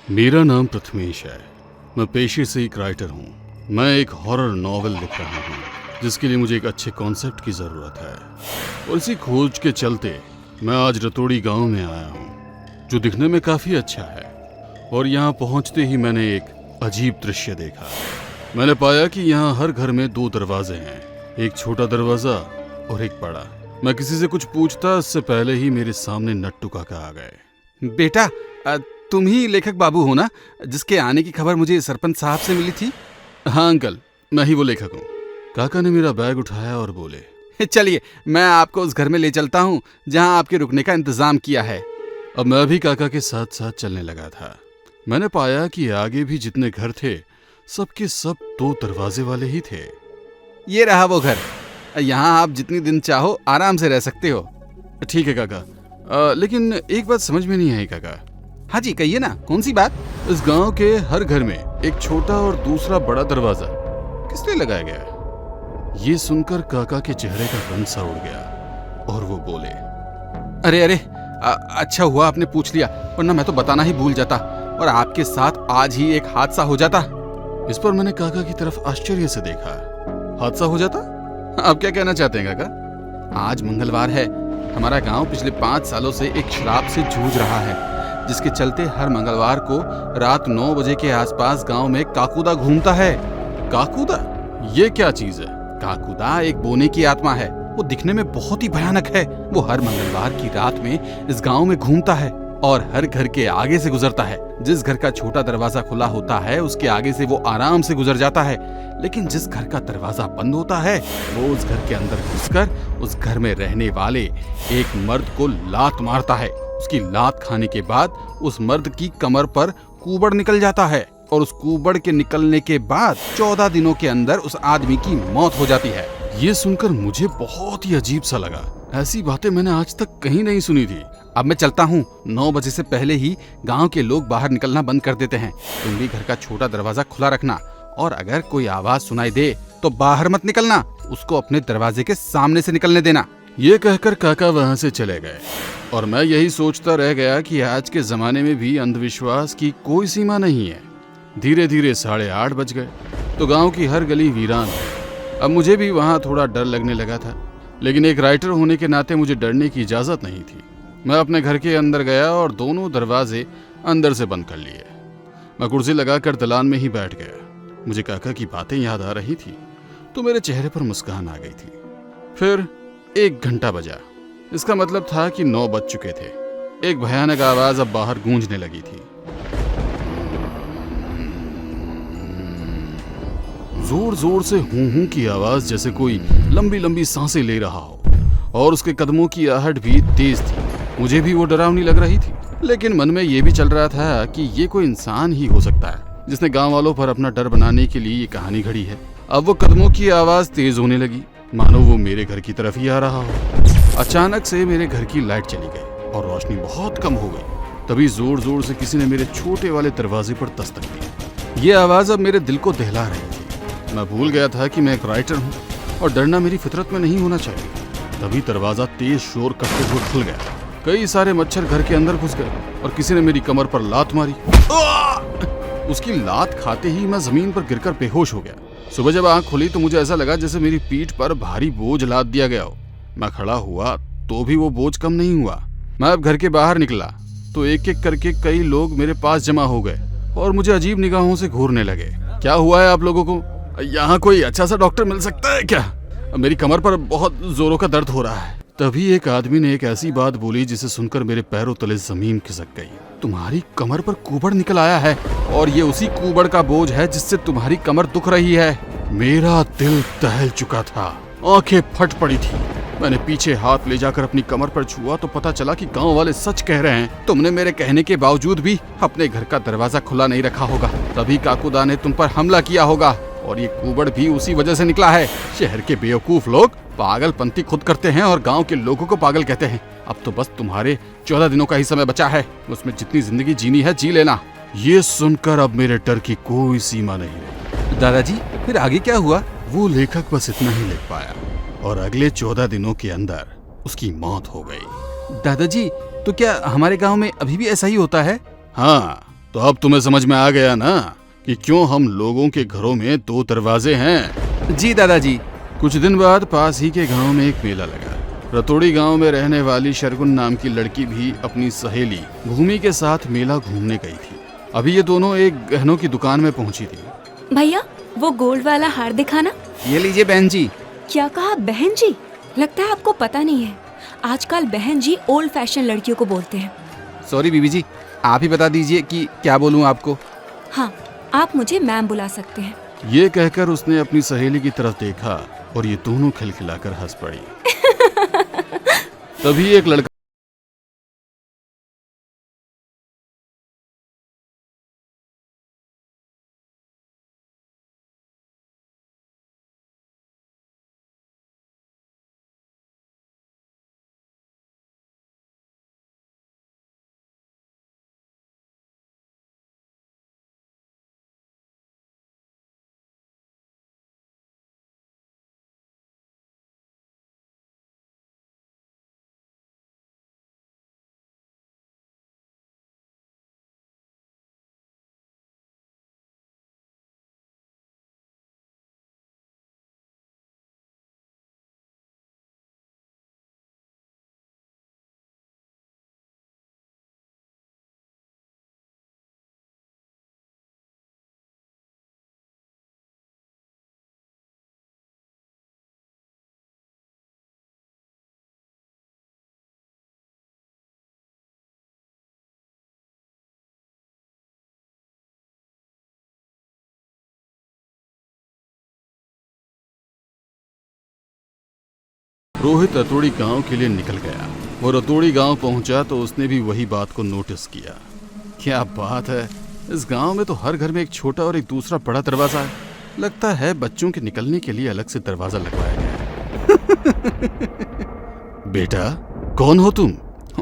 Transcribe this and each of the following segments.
मेरा नाम प्रथमेश है। मैं पेशे से एक राइटर हूँ। मैं एक हॉरर नॉवेल लिख रहा हूँ जिसके लिए मुझे एक अच्छे कॉन्सेप्ट की ज़रूरत है, और इसी खोज के चलते मैं आज रतोड़ी गांव में आया हूँ, जो दिखने में काफ़ी अच्छा है। और यहाँ पहुँचते ही मैंने एक अजीब दृश्य देखा। मैंने पाया कि यहाँ हर घर में 2 दरवाजे हैं, एक छोटा दरवाज़ा और एक बड़ा। मैं किसी से कुछ पूछता इससे पहले ही मेरे सामने नट्टू काका आ गए। बेटा, तुम ही लेखक बाबू हो ना, जिसके आने की खबर मुझे सरपंच साहब से मिली थी? हाँ अंकल, मैं ही वो लेखक हूँ। काका ने मेरा बैग उठाया और बोले, चलिए मैं आपको उस घर में ले चलता हूँ जहाँ आपके रुकने का इंतजाम किया है। अब मैं भी काका के साथ साथ चलने लगा था। मैंने पाया कि आगे भी जितने घर थे सबके सब 2 दरवाजे वाले ही थे। ये रहा वो घर, यहाँ आप जितनी दिन चाहो आराम से रह सकते हो। ठीक है काका, लेकिन एक बात समझ में नहीं आई काका। हाँ जी, कहिए ना, कौन सी बात? इस गांव के हर घर में एक छोटा और दूसरा बड़ा दरवाजा किस लिए लगाया गया है? ये सुनकर काका के चेहरे का रंग सा उड़ गया और वो बोले, अरे अरे, अच्छा हुआ आपने पूछ लिया, वरना मैं तो बताना ही भूल जाता और आपके साथ आज ही एक हादसा हो जाता। इस पर मैंने काका की तरफ आश्चर्य से देखा। हादसा हो जाता? आप क्या कहना चाहते हैं काका? आज मंगलवार है। हमारा गांव पिछले 5 सालों से एक श्राप से जूझ रहा है, जिसके चलते हर मंगलवार को रात 9 बजे के आसपास गांव में काकुदा घूमता है। काकुदा? ये क्या चीज है? काकुदा एक बोने की आत्मा है। वो दिखने में बहुत ही भयानक है। वो हर मंगलवार की रात में इस गांव में घूमता है और हर घर के आगे से गुजरता है। जिस घर का छोटा दरवाजा खुला होता है उसके आगे से वो आराम से गुजर जाता है, लेकिन जिस घर का दरवाजा बंद होता है वो उस घर के अंदर घुसकर उस घर में रहने वाले एक मर्द को लात मारता है। उसकी लात खाने के बाद उस मर्द की कमर पर कुबड़ निकल जाता है और उस कुबड़ के निकलने के बाद 14 दिनों के अंदर उस आदमी की मौत हो जाती है। ये सुनकर मुझे बहुत ही अजीब सा लगा। ऐसी बातें मैंने आज तक कहीं नहीं सुनी थी। अब मैं चलता हूँ। 9 बजे से पहले ही गांव के लोग बाहर निकलना बंद कर देते हैं। तुम भी घर का छोटा दरवाजा खुला रखना और अगर कोई आवाज सुनाई दे तो बाहर मत निकलना, उसको अपने दरवाजे के सामने से निकलने देना। ये कहकर काका वहां से चले गए और मैं यही सोचता रह गया कि आज के जमाने में भी अंधविश्वास की कोई सीमा नहीं है। धीरे धीरे 8:30 बज गए तो गांव की हर गली वीरान है। अब मुझे भी वहां थोड़ा डर लगने लगा था, लेकिन एक राइटर होने के नाते मुझे डरने की इजाजत नहीं थी। मैं अपने घर के अंदर गया और दोनों दरवाजे अंदर से बंद कर लिए। मैं कुर्सी लगाकर दलान में ही बैठ गया। मुझे काका की बातें याद आ रही थी तो मेरे चेहरे पर मुस्कान आ गई थी। फिर 1 घंटा बजा। इसका मतलब था कि 9 बज चुके थे। एक भयानक आवाज अब बाहर गूंजने लगी थी। जोर जोर से हूं हूं की आवाज, जैसे कोई लंबी लंबी सांसें ले रहा हो, और उसके कदमों की आहट भी तेज थी। मुझे भी वो डरावनी लग रही थी, लेकिन मन में ये भी चल रहा था कि ये कोई इंसान ही हो सकता है जिसने गांव वालों पर अपना डर बनाने के लिए ये कहानी घड़ी है। अब वो कदमों की आवाज तेज होने लगी, मानो वो मेरे घर की तरफ ही आ रहा हो। अचानक से मेरे घर की लाइट चली गई और रोशनी बहुत कम हो गई। तभी जोर जोर से किसी ने मेरे छोटे वाले दरवाजे पर दस्तक दी। ये आवाज अब मेरे दिल को दहला रही थी। मैं भूल गया था कि मैं एक राइटर हूँ और डरना मेरी फितरत में नहीं होना चाहिए। तभी दरवाजा तेज शोर करते हुए खुल गया। कई सारे मच्छर घर के अंदर घुस गए और किसी ने मेरी कमर पर लात मारी। उसकी लात खाते ही मैं जमीन पर गिरकर बेहोश हो गया। सुबह जब आंख खुली तो मुझे ऐसा लगा जैसे मेरी पीठ पर भारी बोझ लाद दिया गया हो। मैं खड़ा हुआ तो भी वो बोझ कम नहीं हुआ। मैं अब घर के बाहर निकला तो एक एक करके कई लोग मेरे पास जमा हो गए और मुझे अजीब निगाहों से घूरने लगे। क्या हुआ है आप लोगों को? यहाँ कोई अच्छा सा डॉक्टर मिल सकता है क्या? मेरी कमर पर बहुत जोरों का दर्द हो रहा है। तभी एक आदमी ने एक ऐसी बात बोली जिसे सुनकर मेरे पैरों तले जमीन खिसक गई। तुम्हारी कमर पर कुबड़ निकल आया है और ये उसी कुबड़ का बोझ है जिससे तुम्हारी कमर दुख रही है। मेरा दिल दहल चुका था, आंखें फट पड़ी थी। मैंने पीछे हाथ ले जाकर अपनी कमर पर छुआ तो पता चला कि गांव वाले सच कह रहे हैं। तुमने मेरे कहने के बावजूद भी अपने घर का दरवाजा खुला नहीं रखा होगा, तभी काकुदा ने तुम पर हमला किया होगा और ये कुबड़ भी उसी वजह से निकला है। शहर के बेवकूफ लोग पागलपंती खुद करते हैं और गांव के लोगों को पागल कहते हैं। अब तो बस तुम्हारे 14 दिनों का ही समय बचा है, उसमें जितनी जिंदगी जीनी है जी लेना। ये सुनकर अब मेरे डर की कोई सीमा नहीं रही। दादाजी, फिर आगे क्या हुआ? वो लेखक बस इतना ही लिख पाया और अगले 14 दिनों के अंदर उसकी मौत हो गई। दादाजी, तो क्या हमारे गांव में अभी भी ऐसा ही होता है? हाँ, तो अब तुम्हें समझ में आ गया ना कि क्यों हम लोगों के घरों में 2 दरवाजे हैं। जी दादाजी। कुछ दिन बाद पास ही के गांव में एक मेला लगा। रतोड़ी गांव में रहने वाली शर्गुन नाम की लड़की भी अपनी सहेली भूमि के साथ मेला घूमने गई थी। अभी ये दोनों एक गहनों की दुकान में पहुंची थी। भैया वो गोल्ड वाला हार दिखाना। ये लीजिए बहन जी। क्या कहा बहन जी? लगता है आपको पता नहीं है, आजकल बहन जी ओल्ड फैशन लड़कियों को बोलते हैं। सॉरी बीबी जी, आप ही बता दीजिए कि क्या बोलूं आपको। हाँ, आप मुझे मैम बुला सकते हैं। ये कहकर उसने अपनी सहेली की तरफ देखा और ये दोनों खिलखिलाकर हंस पड़ी। तभी एक लड़का रोहित रतोड़ी गांव के लिए निकल गया। वो रतोड़ी गांव पहुंचा तो उसने भी वही बात को नोटिस किया। क्या बात है, इस गांव में तो हर घर में एक छोटा और एक दूसरा बड़ा दरवाजा है। लगता है बच्चों के निकलने के लिए अलग से दरवाजा लगवाया गया है। बेटा, कौन हो तुम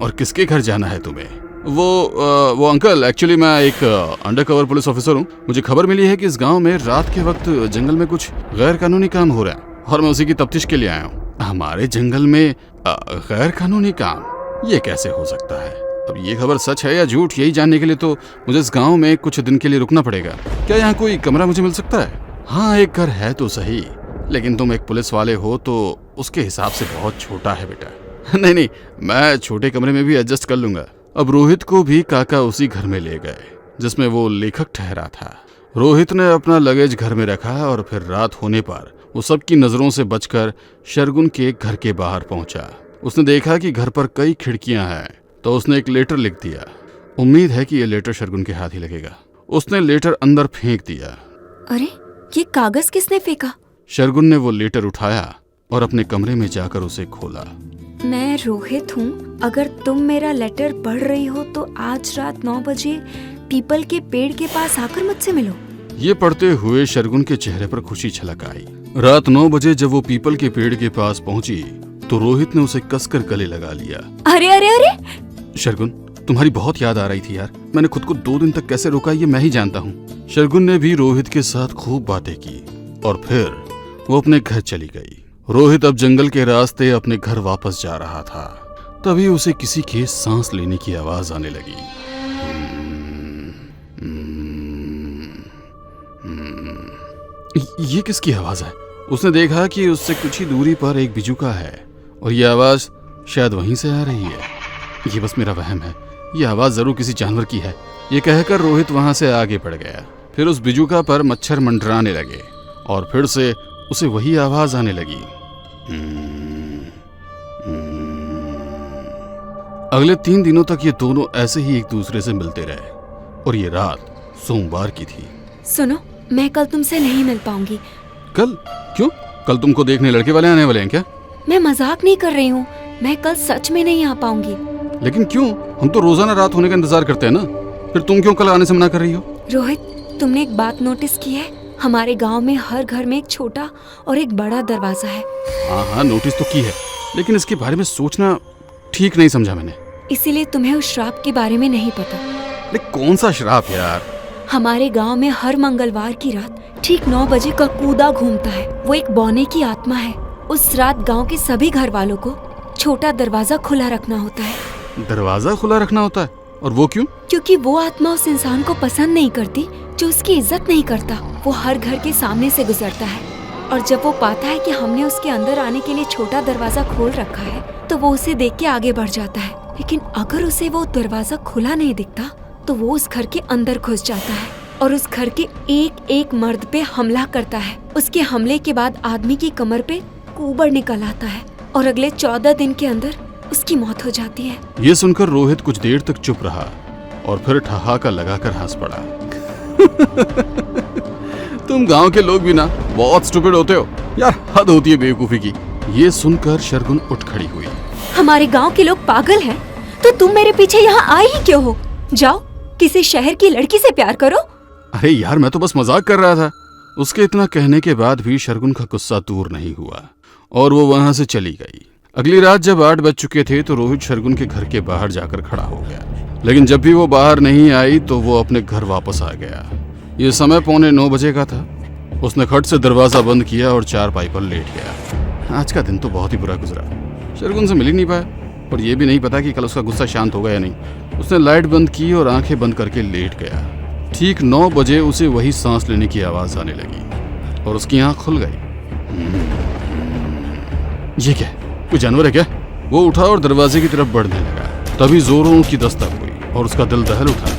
और किसके घर जाना है तुम्हें? वो अंकल, एक्चुअली मैं एक अंडरकवर पुलिस ऑफिसर हूँ। मुझे खबर मिली है कि इस गांव में रात के वक्त जंगल में कुछ गैर कानूनी काम हो रहा है और मैं उसी की तफ्तीश के लिए आया हूँ। हमारे जंगल में गैर कानूनी काम, ये कैसे हो सकता है? अब ये खबर सच है या झूठ, यही जानने के लिए तो मुझे इस गांव में कुछ दिन के लिए रुकना पड़ेगा। क्या यहाँ कोई कमरा मुझे मिल सकता है? हाँ, एक घर है तो सही, लेकिन तुम एक पुलिस वाले हो तो उसके हिसाब से बहुत छोटा है बेटा। नहीं, मैं छोटे कमरे में भी एडजस्ट कर लूंगा। अब रोहित को भी काका उसी घर में ले गए जिसमें वो लेखक ठहरा था। रोहित ने अपना लगेज घर में रखा और फिर रात होने पर वो सबकी नजरों से बचकर शर्गुन के घर के बाहर पहुंचा। उसने देखा कि घर पर कई खिड़कियां हैं, तो उसने एक लेटर लिख दिया। उम्मीद है कि ये लेटर शर्गुन के हाथ ही लगेगा। उसने लेटर अंदर फेंक दिया। अरे, ये कागज किसने फेंका? शर्गुन ने वो लेटर उठाया और अपने कमरे में जाकर उसे खोला। मैं रोहित हूँ। अगर तुम मेरा लेटर पढ़ रही हो तो आज रात 9 बजे पीपल के पेड़ के पास आकर मुझसे मिलो। ये पढ़ते हुए शर्गुन के चेहरे पर खुशी छलक आई। रात 9 बजे जब वो पीपल के पेड़ के पास पहुंची तो रोहित ने उसे कसकर गले लगा लिया। अरे अरे अरे! शर्गुन, तुम्हारी बहुत याद आ रही थी यार। मैंने खुद को 2 दिन तक कैसे रोका ये मैं ही जानता हूँ। शर्गुन ने भी रोहित के साथ खूब बातें की और फिर वो अपने घर चली गई। रोहित अब जंगल के रास्ते अपने घर वापस जा रहा था। तभी उसे किसी के सांस लेने की आवाज आने लगी। ये किसकी आवाज है? उसने देखा कि उससे कुछ ही दूरी पर एक बिजुका है और ये आवाज शायद वहीं से आ रही है। ये बस मेरा वहम है, ये आवाज जरूर किसी जानवर की है। ये कहकर रोहित वहां से आगे बढ़ गया। फिर उस बिजुका पर मच्छर मंडराने लगे और फिर से उसे वही आवाज आने लगी। अगले 3 दिनों तक ये दोनों ऐसे ही एक दूसरे से मिलते रहे और ये रात सोमवार की थी। सुनो, मैं कल तुमसे नहीं मिल पाऊंगी। कल? क्यों? कल तुमको देखने लड़के वाले आने वाले हैं क्या? मैं मजाक नहीं कर रही हूँ, मैं कल सच में नहीं आ पाऊंगी। लेकिन क्यों? हम तो रोजाना रात होने का इंतजार करते हैं ना। फिर तुम क्यों कल आने से मना कर रही हो? रोहित, तुमने एक बात नोटिस की है? हमारे गांव में हर घर में एक छोटा और एक बड़ा दरवाजा है। हाँ, नोटिस तो की है, लेकिन इसके बारे में सोचना ठीक नहीं समझा मैंने। इसीलिए तुम्हें उस श्राप के बारे में नहीं पता। लेकिन कौन सा श्राप यार? हमारे गांव में हर मंगलवार की रात ठीक 9 बजे ककूदा घूमता है। वो एक बौने की आत्मा है। उस रात गांव के सभी घर वालों को छोटा दरवाजा खुला रखना होता है। दरवाजा खुला रखना होता है? और वो क्यों? क्योंकि वो आत्मा उस इंसान को पसंद नहीं करती जो उसकी इज्जत नहीं करता। वो हर घर के सामने से गुजरता है और जब वो पाता है कि हमने उसके अंदर आने के लिए छोटा दरवाजा खोल रखा है तो वो उसे देख के आगे बढ़ जाता है। लेकिन अगर उसे वो दरवाजा खुला नहीं दिखता तो वो उस घर के अंदर घुस जाता है और उस घर के एक एक मर्द पे हमला करता है। उसके हमले के बाद आदमी की कमर पे कुबड़ निकल आता है और अगले 14 दिन के अंदर उसकी मौत हो जाती है। ये सुनकर रोहित कुछ देर तक चुप रहा और फिर ठहाका लगाकर हंस पड़ा। तुम गांव के लोग भी ना बहुत स्टूपिड होते हो यार, हद होती है बेवकूफी की। ये सुनकर शर्गुन उठ खड़ी हुई। हमारे गांव के लोग पागल हैं, तो तुम मेरे पीछे यहाँ आए ही क्यों हो? जाओ किसी शहर की लड़की से प्यार करो। अरे यार, मैं तो बस मजाक कर रहा था। उसके इतना कहने के बाद भी शर्गुन का गुस्सा दूर नहीं हुआ और वो वहां से चली गई। अगली रात जब 8 बज चुके थे तो रोहित शर्गुन के घर के बाहर जाकर खड़ा हो गया, लेकिन जब भी वो बाहर नहीं आई तो वो अपने घर वापस आ गया। ये समय 8:45 बजे का था। उसने खट से दरवाजा बंद किया और चारपाई पर लेट गया। आज का दिन तो बहुत ही बुरा गुजरा। शर्गुन से मिल ही नहीं पाया और ये भी नहीं पता कि कल उसका गुस्सा शांत होगा या नहीं। उसने लाइट बंद की और आंखें बंद करके लेट गया। ठीक 9 बजे उसे वही सांस लेने की आवाज आने लगी और उसकी आंख खुल गई। ये क्या, कोई जानवर है क्या? वो उठा और दरवाजे की तरफ बढ़ने लगा। तभी जोरों की दस्तक हुई और उसका दिल दहल उठा।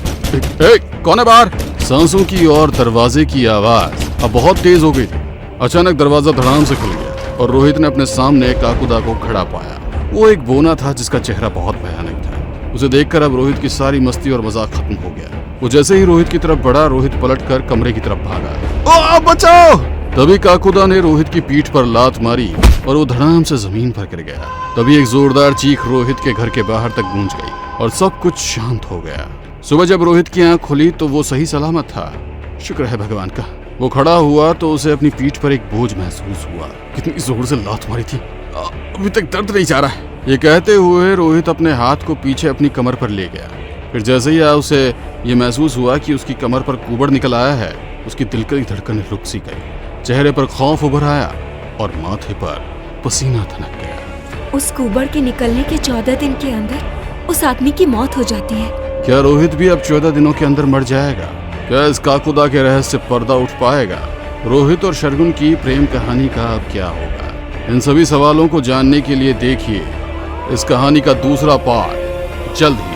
कौन है बाहर? सांसों की और दरवाजे की आवाज अब बहुत तेज हो गई थी। अचानक दरवाजा धड़ाम से खुल गया और रोहित ने अपने सामने काकुदा को खड़ा पाया। वो एक बोना था जिसका चेहरा बहुत भयानक था। उसे देखकर अब रोहित की सारी मस्ती और मजाक खत्म हो गया। वो जैसे ही रोहित की तरफ बढ़ा, रोहित पलटकर कमरे की तरफ भागा। बचाओ! तभी काकुदा ने रोहित की पीठ पर लात मारी और वो धड़ाम से जमीन पर गिर गया। तभी एक जोरदार चीख रोहित के घर के बाहर तक गूंज गई और सब कुछ शांत हो गया। सुबह जब रोहित की आंख खुली तो वो सही सलामत था। शुक्र है भगवान का। वो खड़ा हुआ तो उसे अपनी पीठ पर एक बोझ महसूस हुआ। कितनी जोर से लात मारी थी, अभी तक दर्द नहीं जा रहा है। ये कहते हुए रोहित अपने हाथ को पीछे अपनी कमर पर ले गया। फिर जैसे ही उसे ये महसूस हुआ कि उसकी कमर पर कुबड़ निकल आया है, उसकी दिल की धड़कन रुक सी गई। चेहरे पर खौफ उभर आया और माथे पर पसीना थनक गया। उस कुबड़ के निकलने के 14 दिन के अंदर उस आदमी की मौत हो जाती है। क्या रोहित भी अब 14 दिनों के अंदर मर जाएगा? क्या इस काकुदा के रहस्य से पर्दा उठ पाएगा? रोहित और शर्गुन की प्रेम कहानी का अब क्या होगा? इन सभी सवालों को जानने के लिए देखिए इस कहानी का दूसरा पार्ट जल्द ही।